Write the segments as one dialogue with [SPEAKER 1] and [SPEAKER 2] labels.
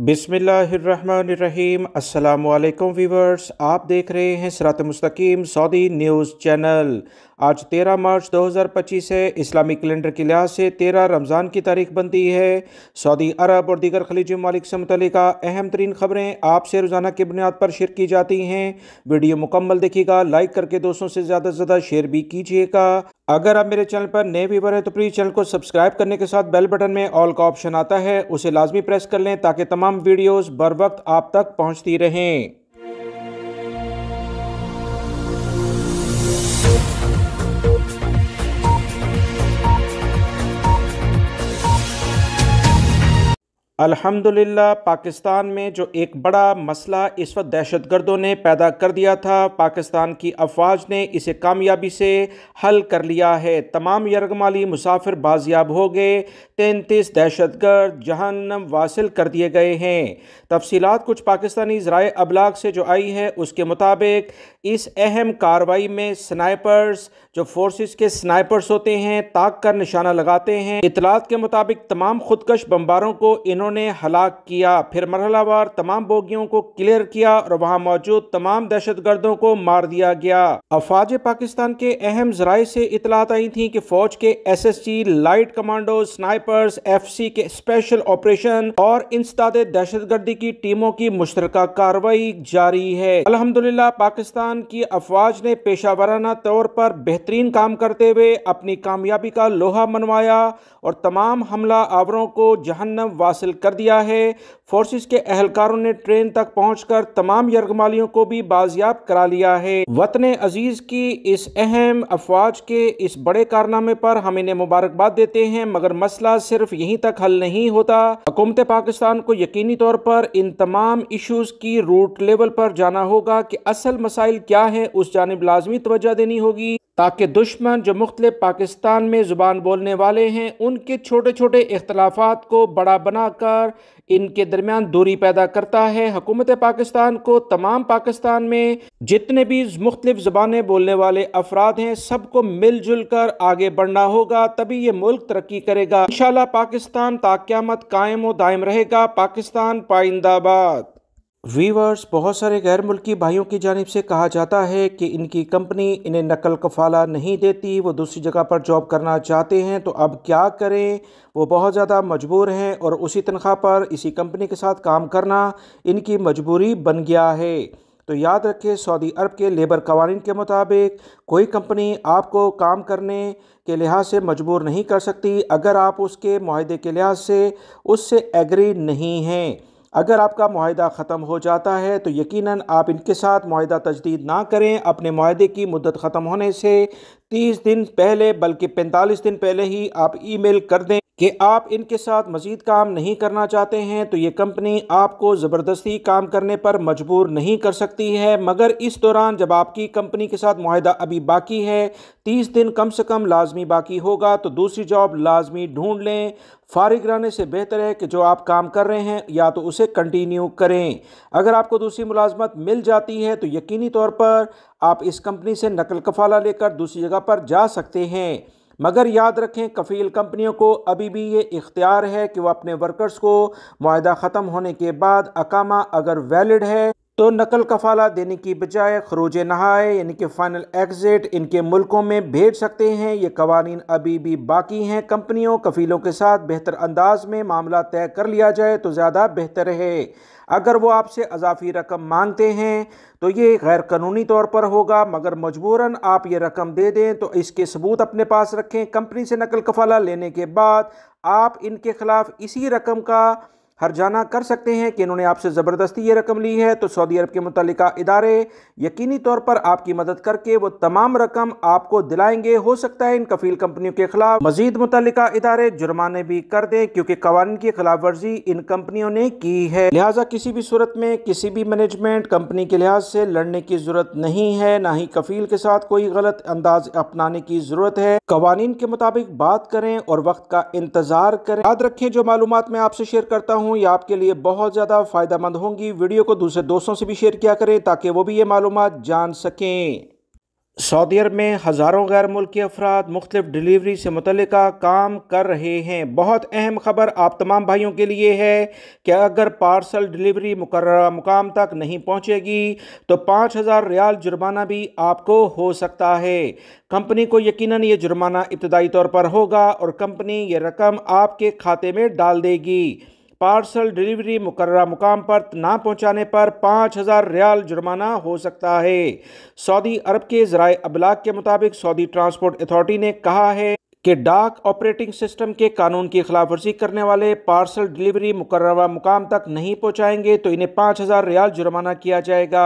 [SPEAKER 1] बिस्मिल्लाहिर्रहमानिर्रहीम। अस्सलामुअलैकुम वीवर्स, आप देख रहे हैं सिरात मुस्तकीम सऊदी न्यूज़ चैनल। आज 13 मार्च 2025 है। इस्लामी कैलेंडर के लिहाज से 13 रमज़ान की तारीख बनती है। सऊदी अरब और दीगर खलीजी ममालिक से मुतल्लिक़ अहम तरीन ख़बरें आपसे रोज़ाना की बुनियाद पर शेयर की जाती हैं। वीडियो मुकम्मल देखिएगा, लाइक करके दोस्तों से ज़्यादा शेयर भी कीजिएगा। अगर आप मेरे चैनल पर नए व्यूवर हैं तो प्लीज़ चैनल को सब्सक्राइब करने के साथ बेल बटन में ऑल का ऑप्शन आता है, उसे लाजमी प्रेस कर लें ताकि तमाम वीडियोस बर वक्त आप तक पहुंचती रहें। अल्हम्दुलिल्लाह, पाकिस्तान में जो एक बड़ा मसला इस वक्त दहशतगर्दों ने पैदा कर दिया था, पाकिस्तान की अफवाज ने इसे कामयाबी से हल कर लिया है। तमाम यरगमाली मुसाफिर बाजियाब हो गए। 33 दहशतगर्द जहन्नम वासिल कर दिए गए हैं। तफसीलात कुछ पाकिस्तानी ज़राए अबलाग से जो आई है उसके मुताबिक इस अहम कार्रवाई में स्नाइपर्स, जो फोर्सेस के स्नाइपर्स होते हैं, ताक कर निशाना लगाते हैं। इतलात के मुताबिक तमाम खुदकश बमबारों को इन्होंने हलाक किया, फिर मरहलावार तमाम बोगियों को क्लियर किया और वहां मौजूद तमाम दहशतगर्दों को मार दिया गया। अफवाज पाकिस्तान के अहम ज़राए से इतलात आई थी कि फौज के SSG, light commando, snipers, FC के स्पेशल ऑपरेशन और इंसदाद दहशतगर्दी की टीमों की मुश्तरका कार्रवाई जारी है। अल्हम्दुलिल्लाह, पाकिस्तान की अफवाज ने पेशावराना तौर पर बेहतरीन काम करते हुए अपनी कामयाबी का लोहा मनवाया और तमाम हमला आवरों को जहन्नम वासिल कर दिया है। फोर्सेस के अहलकारों ने ट्रेन तक पहुंचकर तमाम यरगमालियों को भी बाजियाब करा लिया है। वतन अजीज की इस अहम अफवाज के इस बड़े कारनामे पर हम इन्हें मुबारकबाद देते हैं, मगर मसला सिर्फ यहीं तक हल नहीं होता। हुकूमत पाकिस्तान को यकीनी तौर पर इन तमाम इशूज की रूट लेवल पर जाना होगा कि असल मसाइल क्या है, उस जानिब लाजमी तवज्जो देनी होगी ताकि दुश्मन जो मुख्तलिफ पाकिस्तान में ज़ुबान बोलने वाले हैं उनके छोटे छोटे इख्तलाफात को बड़ा बनाकर इनके दरमियान दूरी पैदा करता है। हुकूमत पाकिस्तान को तमाम पाकिस्तान में जितने भी मुख्तलिफ ज़बानें बोलने वाले अफराद हैं सबको मिलजुल कर आगे बढ़ना होगा, तभी ये मुल्क तरक्की करेगा। इंशाअल्लाह पाकिस्तान ता क़यामत कायम व दायम रहेगा। पाकिस्तान पाइंदाबाद। वीवर्स, बहुत सारे गैर मुल्की भाइयों की जानिब से कहा जाता है कि इनकी कंपनी इन्हें नकल कफाला नहीं देती, वो दूसरी जगह पर जॉब करना चाहते हैं, तो अब क्या करें। वो बहुत ज़्यादा मजबूर हैं और उसी तनख्वाह पर इसी कंपनी के साथ काम करना इनकी मजबूरी बन गया है। तो याद रखें, सऊदी अरब के लेबर कवानीन के मुताबिक कोई कंपनी आपको काम करने के लिहाज से मजबूर नहीं कर सकती अगर आप उसके मुआहदे के लिहाज से उससे एग्री नहीं हैं। अगर आपका मुआहदा ख़त्म हो जाता है तो यकीनन आप इनके साथ मुआहदा तजदीद ना करें। अपने मुआहदे की मुद्दत ख़त्म होने से 30 दिन पहले बल्कि 45 दिन पहले ही आप ईमेल कर दें कि आप इनके साथ मज़ीद काम नहीं करना चाहते हैं, तो ये कंपनी आपको ज़बरदस्ती काम करने पर मजबूर नहीं कर सकती है। मगर इस दौरान जब आपकी कंपनी के साथ मुआहदा अभी बाकी है, 30 दिन कम से कम लाजमी बाकी होगा, तो दूसरी जॉब लाजमी ढूंढ लें। फारिग रहने से बेहतर है कि जो आप काम कर रहे हैं या तो उसे कंटिन्यू करें। अगर आपको दूसरी मुलाजमत मिल जाती है तो यकीनी तौर पर आप इस कंपनी से नकल कफाला लेकर दूसरी जगह पर जा सकते हैं। मगर याद रखें, कफ़ील कंपनियों को अभी भी ये इख्तियार है कि वह अपने वर्कर्स को मुआहदा ख़त्म होने के बाद अकामा अगर वैलिड है तो नकल कफाला देने की बजाय खरूज नहाए यानी कि फ़ाइनल एग्ज़िट इनके मुल्कों में भेज सकते हैं। ये कवानीन अभी भी बाकी हैं। कंपनियों कफ़ीलों के साथ बेहतर अंदाज में मामला तय कर लिया जाए तो ज़्यादा बेहतर है। अगर वो आपसे अजाफी रकम मांगते हैं तो ये गैर कानूनी तौर पर होगा, मगर मजबूरन आप ये रकम दे दें तो इसके सबूत अपने पास रखें। कंपनी से नकल कफाला लेने के बाद आप इनके खिलाफ इसी रकम का हर्जाना कर सकते हैं कि इन्होंने आपसे ज़बरदस्ती ये रकम ली है। तो सऊदी अरब के मुतल्लिका इदारे यकीनी तौर पर आपकी मदद करके वो तमाम रकम आपको दिलाएंगे। हो सकता है इन कफ़ील कंपनियों के खिलाफ मजीद मुतल्लिका इदारे जुर्माने भी कर दें, क्योंकि कवानीन की खिलाफ वर्जी इन कंपनियों ने की है। लिहाजा किसी भी सूरत में किसी भी मैनेजमेंट कंपनी के लिहाज से लड़ने की जरूरत नहीं है, ना ही कफ़ील के साथ कोई गलत अंदाज अपनाने की जरूरत है। कवानीन के मुताबिक बात करें और वक्त का इंतजार करें। याद रखें, जो मालूमात मैं आपसे शेयर करता हूँ ये आपके लिए बहुत ज़्यादा फ़ायदेमंद होंगी। वीडियो को दूसरे दोस्तों से भी शेयर किया करें ताकि वो भी ये मालूमात जान सकें। सऊदी अरब में हज़ारों गैर मुल्की अफराद मुख्तलिफ डिलीवरी से मुतल्लिका काम कर रहे हैं। बहुत अहम खबर आप तमाम भाइयों के लिए है कि अगर पार्सल डिलीवरी मुकर्ररा मुकाम तक नहीं पहुंचेगी तो 5,000 रियाल जुर्माना भी आपको हो सकता है। कंपनी को यकीनन ये जुर्माना इब्तदाई तौर पर होगा और कंपनी ये रकम आपके खाते में डाल देगी। पार्सल डिलीवरी मुकर्ररा मुकाम पर ना पहुंचाने पर 5,000 रियाल जुर्माना हो सकता है। सऊदी अरब के ज़राए अबलाग के मुताबिक सऊदी ट्रांसपोर्ट अथॉरिटी ने कहा है कि डाक ऑपरेटिंग सिस्टम के कानून की खिलाफ वर्जी करने वाले पार्सल डिलीवरी मुकर्ररा मुकाम तक नहीं पहुंचाएंगे तो इन्हें 5,000 रियाल जुर्माना किया जाएगा।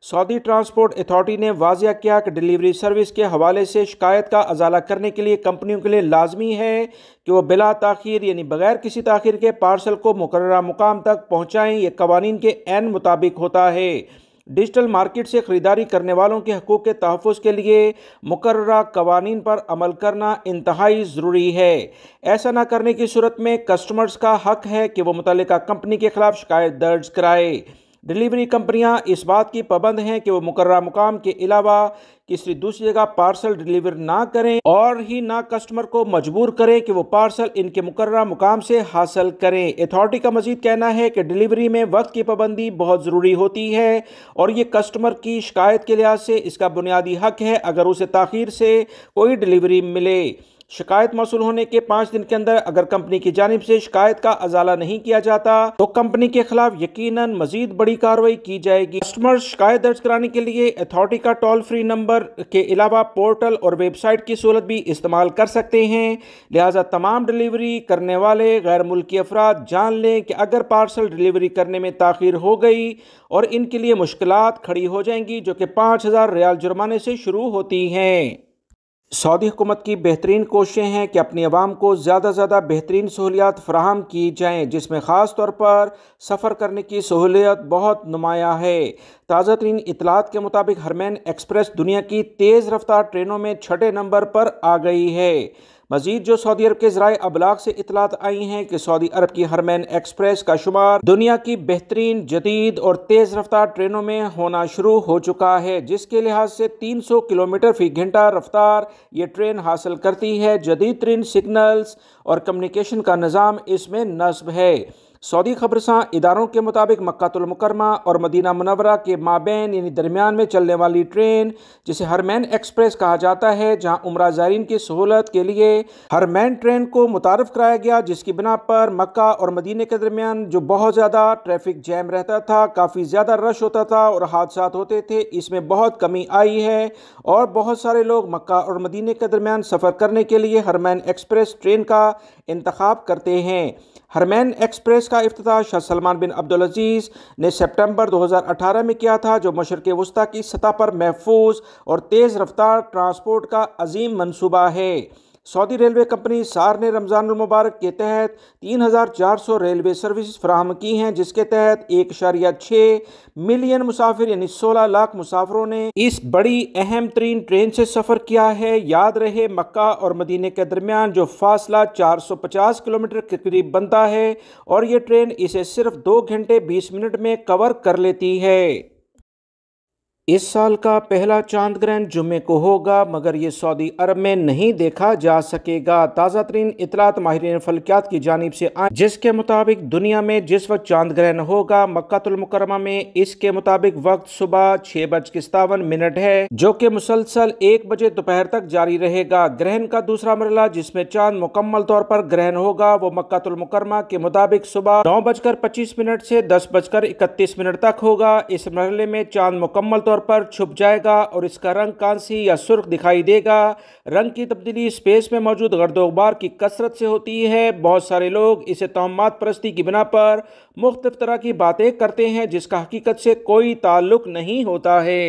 [SPEAKER 1] सऊदी ट्रांसपोर्ट अथॉरिटी ने वाजिया किया कि डिलीवरी सर्विस के हवाले से शिकायत का अजाला करने के लिए कंपनियों के लिए लाजमी है कि वह बिला ताखीर यानी बगैर किसी ताखीर के पार्सल को मुकर्ररा मुकाम तक पहुँचाएँ। ये कवानीन के ऐन मुताबिक होता है। डिजिटल मार्केट से ख़रीदारी करने वालों के हकूक़ के तहफ़्फ़ुज़ के लिए मुकर्ररा कवानीन पर अमल करना इंतहाई ज़रूरी है। ऐसा न करने की सूरत में कस्टमर्स का हक है कि वो मुतल्लिका कंपनी के ख़िलाफ़ शिकायत दर्ज कराए। डिलीवरी कंपनियां इस बात की पाबंद हैं कि वो मुकर्ररा मुकाम के अलावा किसी दूसरी जगह पार्सल डिलीवर ना करें और ही ना कस्टमर को मजबूर करें कि वो पार्सल इनके मुकर्ररा मुकाम से हासिल करें। अथॉरिटी का मजीद कहना है कि डिलीवरी में वक्त की पाबंदी बहुत ज़रूरी होती है और ये कस्टमर की शिकायत के लिहाज से इसका बुनियादी हक है अगर उसे ताख़ीर से कोई डिलीवरी मिले। शिकायत मौसूल होने के 5 दिन के अंदर अगर कंपनी की जानिब से शिकायत का अजाला नहीं किया जाता तो कंपनी के खिलाफ यकीनन मजीद बड़ी कार्रवाई की जाएगी। कस्टमर शिकायत दर्ज कराने के लिए अथॉरिटी का टोल फ्री नंबर के अलावा पोर्टल और वेबसाइट की सहूलत भी इस्तेमाल कर सकते हैं। लिहाजा तमाम डिलीवरी करने वाले गैर मुल्की अफराद जान लें कि अगर पार्सल डिलीवरी करने में ताख़ीर हो गई और इनके लिए मुश्किलात खड़ी हो जाएंगी जो कि 5,000 रियाल जुर्माने से शुरू होती हैं। सऊदी हुकूमत की बेहतरीन कोशिशें हैं कि अपनी आवाम को ज़्यादा से ज़्यादा बेहतरीन सहूलियात फराहम की जाएँ जिसमें ख़ास तौर पर सफ़र करने की सहूलियत बहुत नुमायाँ है। ताज़ा तरीन इतलात के मुताबिक हरमैन एक्सप्रेस दुनिया की तेज़ रफ्तार ट्रेनों में 6ठे नंबर पर आ गई है। मजीद जो सऊदी अरब के ज़राए अबलाग से इतलात आई हैं कि सऊदी अरब की हरमैन एक्सप्रेस का शुमार दुनिया की बेहतरीन जदीद और तेज़ रफ्तार ट्रेनों में होना शुरू हो चुका है जिसके लिहाज से 300 किलोमीटर फी घंटा रफ्तार ये ट्रेन हासिल करती है। जदीद तरीन सिग्नल्स और कम्युनिकेशन का निज़ाम इसमें नस्ब है। सऊदी खबरसां इदारों के मुताबिक मक्कातुल मुकर्रमा और मदीना मुनव्वरा के माबैन यानी दरमियान में चलने वाली ट्रेन जिसे हरमैन एक्सप्रेस कहा जाता है जहां उम्रा ज़ायरीन की सहूलत के लिए हरमैन ट्रेन को मुतारफ़ कराया गया जिसकी बिना पर मक्का और मदीने के दरमियान जो बहुत ज़्यादा ट्रैफिक जैम रहता था, काफ़ी ज़्यादा रश होता था और हादसा होते थे, इसमें बहुत कमी आई है और बहुत सारे लोग मक्का और मदीने के दरमियान सफ़र करने के लिए हरमैन एक्सप्रेस ट्रेन का इंतखाब करते हैं। हरमैन एक्सप्रेस का इफ्तिताह शाह सलमान बिन अब्दुल अजीज़ ने सितंबर 2018 में किया था जो मशरिक़ वस्ता की सतह पर महफूज और तेज़ रफ्तार ट्रांसपोर्ट का अजीम मनसूबा है। सऊदी रेलवे कंपनी सार ने रमज़ानुल मुबारक के तहत 3,400 रेलवे सर्विस फराहम की हैं जिसके तहत 1.6 मिलियन मुसाफिर यानी 16 लाख मुसाफिरों ने इस बड़ी अहम तरीन ट्रेन से सफ़र किया है। याद रहे मक्का और मदीने के दरमियान जो फासला 450 किलोमीटर के करीब बनता है और ये ट्रेन इसे सिर्फ 2 घंटे 20 मिनट में कवर कर लेती है। इस साल का पहला चांद ग्रहण जुम्मे को होगा मगर ये सऊदी अरब में नहीं देखा जा सकेगा। ताज़ा तरीन इतलात माहिरीन फल्कियात की जानिब से आई जिसके मुताबिक दुनिया में जिस वक्त चांद ग्रहण होगा मक्कातुल मुकर्रमा में इसके मुताबिक वक्त सुबह 6:57 है जो कि मुसलसल 1 बजे दोपहर तक जारी रहेगा। ग्रहण का दूसरा मरला जिसमें चांद मुकम्मल तौर पर ग्रहण होगा वो मक्कातुल मुकर्रमा के मुताबिक सुबह 9:25 से 10:31 तक होगा। इस मरहले में चांद मुकम्मल पर छुप जाएगा और इसका रंग कांसी या सुर्ख दिखाई देगा। रंग की तब्दीली स्पेस में मौजूद गर्दो गुबार की कसरत से होती है। बहुत सारे लोग इसे तोहमात परस्ती की बिना पर मुख्तलिफ तरह की बातें करते हैं जिसका हकीकत से कोई ताल्लुक नहीं होता है।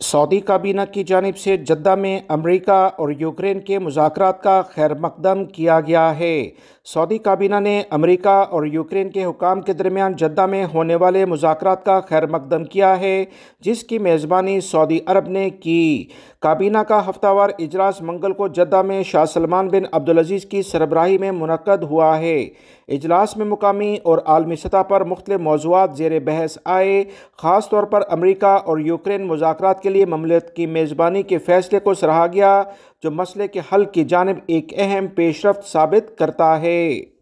[SPEAKER 1] सऊदी काबीना की जानिब से जद्दा में अमेरिका और यूक्रेन के मुज़ाकरात का खैर मकदम किया गया है। सऊदी काबीना ने अमेरिका और यूक्रेन के हुकाम के दरमियान जद्दा में होने वाले मुज़ाकरात का खैर मकदम किया है जिसकी मेज़बानी सऊदी अरब ने की। काबीना का हफ्तावार इजलास मंगल को जद्दा में शाह सलमान बिन अब्दुल अजीज़ की सरबराही में मुनक्कद हुआ है। इजलास में मुकामी और आलमी सतह पर मुख्तलिफ मौज़ूआत ज़ेर बहस आए। ख़ास तौर पर अमरीका और यूक्रेन मुज़ाकरात के लिए ममलिकत की मेज़बानी के फ़ैसले को सराहा गया, जो मसले के हल की जानिब एक अहम पेशरफ्त साबित करता है।